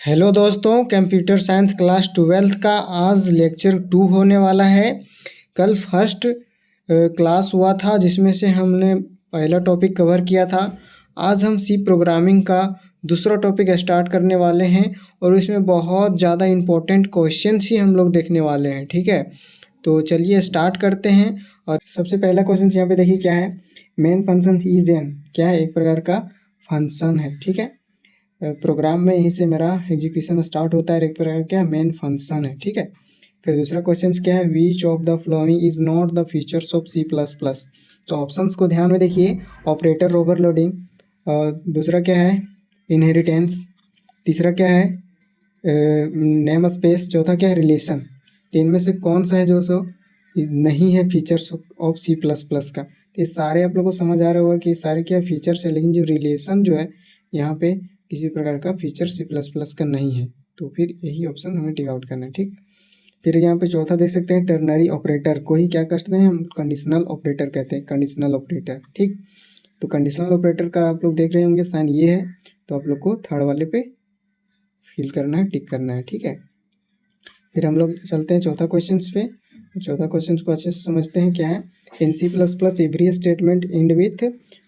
Hello दोस्तों, computer science class 12th का आज लेक्चर 2 होने वाला है। कल फर्स्ट क्लास हुआ था जिसमें से हमने पहला टॉपिक कवर किया था। आज हम सी प्रोग्रामिंग का दूसरा टॉपिक स्टार्ट करने वाले हैं और इसमें बहुत ज़्यादा इम्पोर्टेंट क्वेश्चंस ही हम लोग देखने वाले हैं। ठीक है, तो चलिए स्टार्ट करते हैं। और सबसे पहला क्वेश्चन यहाँ पे देखिए क्या है। मेन फंक्शन इज एन क्या है, एक प्रकार का फंक्शन है। ठीक है, प्रोग्राम में यहीं से मेरा एग्जीक्यूशन स्टार्ट होता है, एक प्रकार क्या मेन फंक्शन है। ठीक है, फिर दूसरा क्वेश्चन क्या है, which of the following is not the features of C plus plus. तो ऑप्शंस को ध्यान में देखिए, ऑपरेटर ओवरलोडिंग, और दूसरा क्या है इनहेरिटेंस, तीसरा क्या है नेम स्पेस, चौथा क्या है रिलेशन। तो इनमें से कौन सा है जो सो नहीं है features of C plus plus का। तो ये सारे आप लोगों को समझ आ रहा होगा कि सारे क्या फीचर्स है, लेकिन जो रिलेशन जो है यहाँ पे किसी प्रकार का फीचर सी प्लस प्लस का नहीं है, तो फिर यही ऑप्शन हमें टिक आउट करना है। ठीक, फिर यहाँ पे चौथा देख सकते हैं, टर्नरी ऑपरेटर को ही क्या कहते हैं हम, कंडीशनल ऑपरेटर कहते हैं, कंडीशनल ऑपरेटर। ठीक, तो कंडीशनल ऑपरेटर का आप लोग देख रहे होंगे साइन ये है, तो आप लोग को थर्ड वाले पे फिल करना है, टिक करना है। ठीक है, फिर हम लोग चलते हैं चौथा क्वेश्चन पे। चौथा क्वेश्चन को अच्छे से समझते हैं क्या है। In C plus plus every statement end with,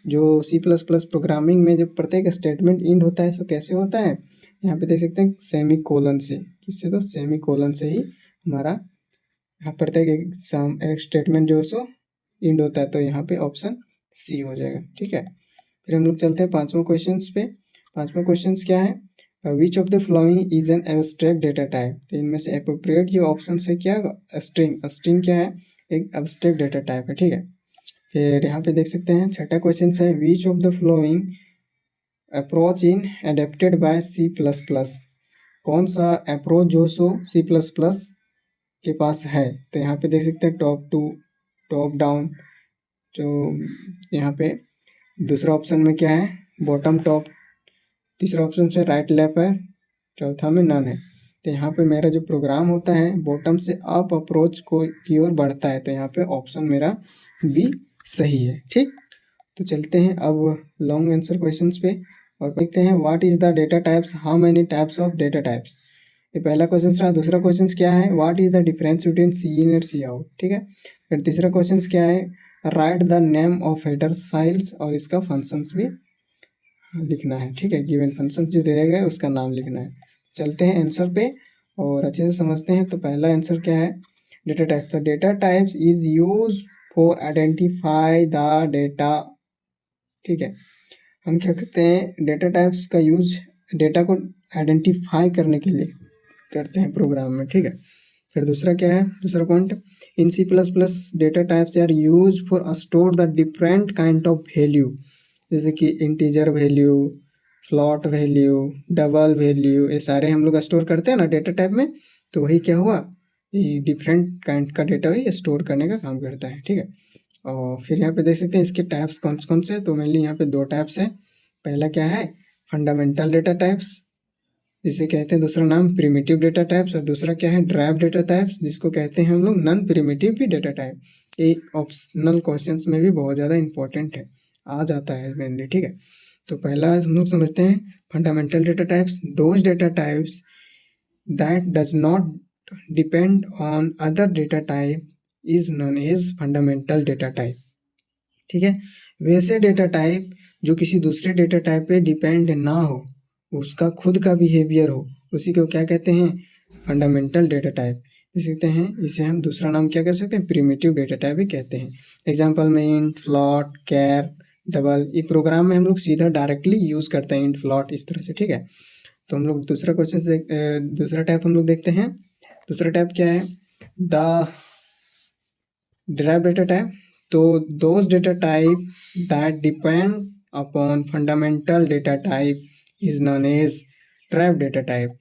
जो सी प्लस प्लस प्रोग्रामिंग में जो प्रत्येक स्टेटमेंट इंड होता है सो कैसे होता है, यहाँ पे देख सकते हैं सेमी कोलन से। किससे, तो सेमी कोलन से ही हमारा यहाँ प्रत्येक एक स्टेटमेंट जो सो इंड होता है, तो यहाँ पे ऑप्शन सी हो जाएगा। ठीक है, फिर हम लोग चलते हैं पांचवा क्वेश्चन पे। पांचवा क्वेश्चन क्या है, which of the following is an abstract data type. तो इनमें से अप्रोप्रिएट जो ऑप्शन है क्या, स्ट्रिंग। स्ट्रिंग क्या है, एक एब्स्ट्रैक्ट डेटा टाइप है। ठीक है, फिर यहाँ पे देख सकते हैं छठा क्वेश्चन है, which of the following approach in adapted by C plus plus. कौन सा अप्रोच जो सो सी प्लस प्लस के पास है। तो यहाँ पे देख सकते हैं टॉप टू टॉप डाउन, जो यहाँ पे दूसरा ऑप्शन में क्या है बॉटम टॉप, तीसरा ऑप्शन से राइट लेफ्ट है, चौथा में नन है। तो यहाँ पे मेरा जो प्रोग्राम होता है बॉटम से अप अप्रोच को की ओर बढ़ता है, तो यहाँ पे ऑप्शन मेरा बी सही है। ठीक, तो चलते हैं अब लॉन्ग आंसर क्वेश्चंस पे और देखते हैं what is the data types, how many types of data types. ये पहला क्वेश्चन रहा। दूसरा क्वेश्चन क्या है, what is the difference between C in और सी आउट। ठीक है, फिर तीसरा क्वेश्चन क्या है, right the name of headers files, और इसका फंक्शंस भी लिखना है। ठीक है, गिवन फंक्शन जो दिया गया है उसका नाम लिखना है। चलते हैं आंसर पे और अच्छे से समझते हैं। तो पहला आंसर क्या है, डेटा टाइप। तो data types is use for identify the data. ठीक है, हम क्या करते हैं डेटा टाइप्स का यूज डेटा को आइडेंटिफाई करने के लिए करते हैं प्रोग्राम में। ठीक है, फिर दूसरा क्या है, दूसरा point, in C plus plus data types are use for store the different kind of value, जैसे कि integer value, float value, double value, ये सारे हम लोग स्टोर करते हैं ना डेटा टाइप में। तो वही क्या हुआ, ये डिफरेंट काइंड का डेटा ही स्टोर करने का काम करता है। ठीक है, और फिर यहाँ पे देख सकते हैं इसके टाइप्स कौन कौन से हैं। तो मेनली यहाँ पे दो टाइप्स हैं। पहला क्या है फंडामेंटल डेटा टाइप्स, जिसे कहते हैं दूसरा नाम प्रिमिटिव डेटा टाइप्स, और दूसरा क्या है ड्राइव डेटा टाइप्स, जिसको कहते हैं हम लोग नॉन प्रिमिटिव भी डेटा टाइप। ये ऑप्शनल क्वेश्चंस में भी बहुत ज़्यादा इंपॉर्टेंट है, आ जाता है मेनली। ठीक है, तो पहला हम लोग समझते हैं fundamental data types, those data types that does not depend on other data type is known as fundamental data type. ठीक है, वैसे डेटा टाइप जो किसी दूसरे डेटा टाइप पे डिपेंड ना हो, उसका खुद का बिहेवियर हो, उसी को क्या कहते हैं फंडामेंटल डेटा टाइप। देखते हैं इसे हम दूसरा नाम क्या कर सकते हैं, प्रिमिटिव डेटा टाइप भी कहते हैं। एग्जांपल में इंट, फ्लॉट, कैर, डबल, ये प्रोग्राम में हम लोग सीधा डायरेक्टली यूज करते हैं इंट, फ्लॉट इस तरह से। ठीक है, तो हम लोग दूसरा क्वेश्चन दूसरा टाइप हम लोग देखते हैं। दूसरा टाइप क्या है, द डिराइव डेटा टाइप। तो those data type that depend upon fundamental data type is known as derived data type।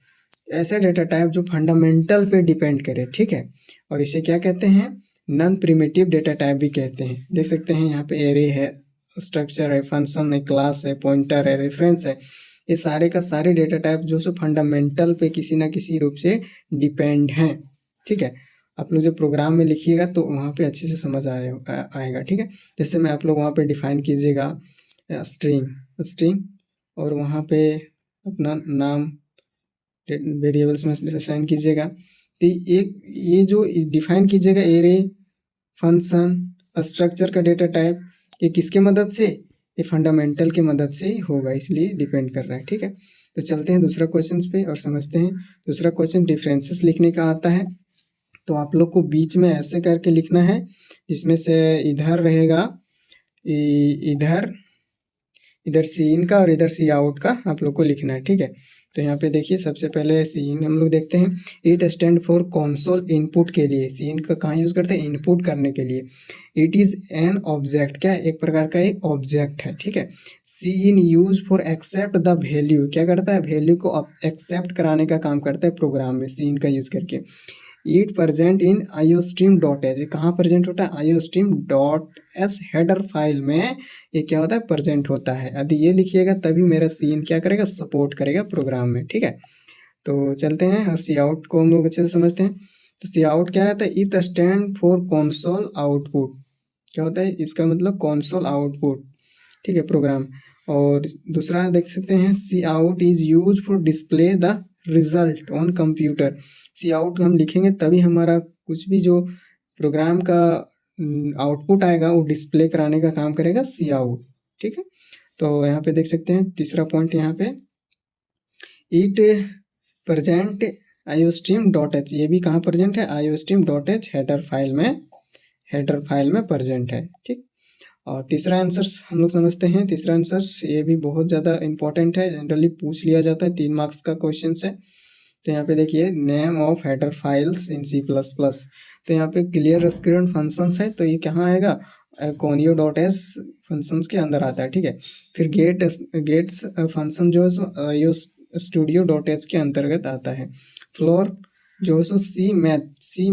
ऐसे डेटा टाइप जो फंडामेंटल पे डिपेंड करे। ठीक है, और इसे क्या कहते हैं नॉन प्रिमिटिव डेटा टाइप भी कहते हैं। देख सकते हैं यहाँ पे एरे है, स्ट्रक्चर है, फंक्शन है, क्लास है, पॉइंटर है, रेफरेंस है, ये सारे का सारे डेटा टाइप जो सो फंडामेंटल पे किसी ना किसी रूप से डिपेंड हैं। ठीक है, आप लोग जब प्रोग्राम में लिखिएगा तो वहाँ पे अच्छे से समझ आएगा। ठीक है, जैसे मैं आप लोग वहाँ पे डिफाइन कीजिएगा स्ट्रिंग, स्ट्रिंग, और वहाँ पे अपना नाम वेरिएबल्स में असाइन कीजिएगा। तो एक ये जो डिफाइन कीजिएगा एरे, फंक्शन, स्ट्रक्चर का डेटा टाइप, ये किसके मदद से, ये फंडामेंटल की मदद से ही होगा, इसलिए डिपेंड कर रहा है। ठीक है, तो चलते हैं दूसरा क्वेश्चन पे और समझते हैं। दूसरा क्वेश्चन डिफरेंसेस लिखने का आता है। तो आप लोग को बीच में ऐसे करके लिखना है, जिसमें से इधर रहेगा इधर इधर सी इन का और इधर सी आउट का आप लोग को लिखना है। ठीक है, तो यहाँ पे देखिए सबसे पहले सी इन हम लोग देखते हैं। It stand for console input के लिए। सी इन का कहाँ यूज करते हैं, इनपुट करने के लिए। इट इज एन ऑब्जेक्ट, क्या एक प्रकार का एक ऑब्जेक्ट है। ठीक है, C in use for accept the value, क्या करता है, वैल्यू को एक्सेप्ट कराने का काम करता है प्रोग्राम में सी इन का यूज करके। It present in iostream dot H, कहाँ प्रेजेंट होता है, iostream dot S header file में ये क्या होता है, प्रेजेंट होता है। यदि ये लिखिएगा तभी मेरा सीन क्या करेगा, सपोर्ट करेगा प्रोग्राम में। ठीक है, तो चलते हैं और सी आउट को हम लोग अच्छे से समझते हैं। तो सी आउट क्या होता है, it stand for console output, क्या होता है इसका मतलब, कंसोल आउटपुट। ठीक है, प्रोग्राम। और दूसरा देख सकते हैं, C out is use for display the result on computer. C out हम लिखेंगे तभी हमारा कुछ भी जो प्रोग्राम का आउटपुट आएगा वो डिस्प्ले कराने का काम करेगा सी आउट। ठीक है, तो यहाँ पे देख सकते हैं तीसरा पॉइंट यहाँ पे, it present iostream dot H, ये भी कहाँ प्रेजेंट है, iostream dot H header file में प्रेजेंट है। ठीक, और तीसरा आंसर हम लोग समझते हैं। तीसरा आंसर ये भी बहुत ज़्यादा इंपॉर्टेंट है, जनरली पूछ लिया जाता है, 3 मार्क्स का क्वेश्चन है। तो यहाँ पे देखिए, name of header files in C plus plus. तो यहाँ पे क्लियर स्क्रीन फंक्शंस है, तो ये कहाँ आएगा, कोनियो डॉट एस फंक्शंस के अंदर आता है। ठीक है, फिर गेट्स फंक्शन जो है सो स्टूडियो डॉट एच के अंतर्गत आता है। फ्लोर जो है सो सी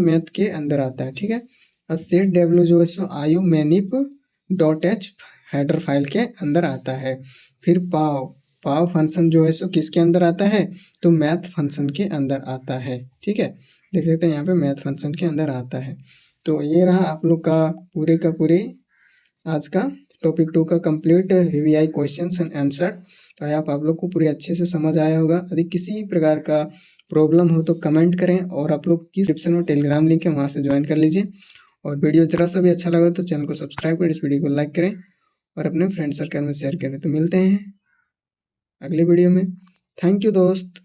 मैथ के अंदर आता है। ठीक है, और सेट डब्ल्यू जो है सो आयु मैनिप डॉट एच हेडर फाइल के अंदर आता है। फिर पाव फंक्शन जो है सो किसके अंदर आता है, तो मैथ फंक्शन के अंदर आता है। ठीक है, देख सकते हैं यहाँ पे मैथ फंक्शन के अंदर आता है। तो ये रहा आप लोग का पूरे आज का टॉपिक 2 का complete VVI questions and answer. तो आप लोग को पूरे अच्छे से समझ आया होगा। यदि किसी प्रकार का प्रॉब्लम हो तो कमेंट करें, और आप लोग की डिस्क्रिप्शन में टेलीग्राम लिंक है, वहाँ से ज्वाइन कर लीजिए। और वीडियो जरा सा भी अच्छा लगा तो चैनल को सब्सक्राइब करें, इस वीडियो को लाइक करें और अपने फ्रेंड सर्कल में शेयर करें। तो मिलते हैं अगले वीडियो में। थैंक यू दोस्त।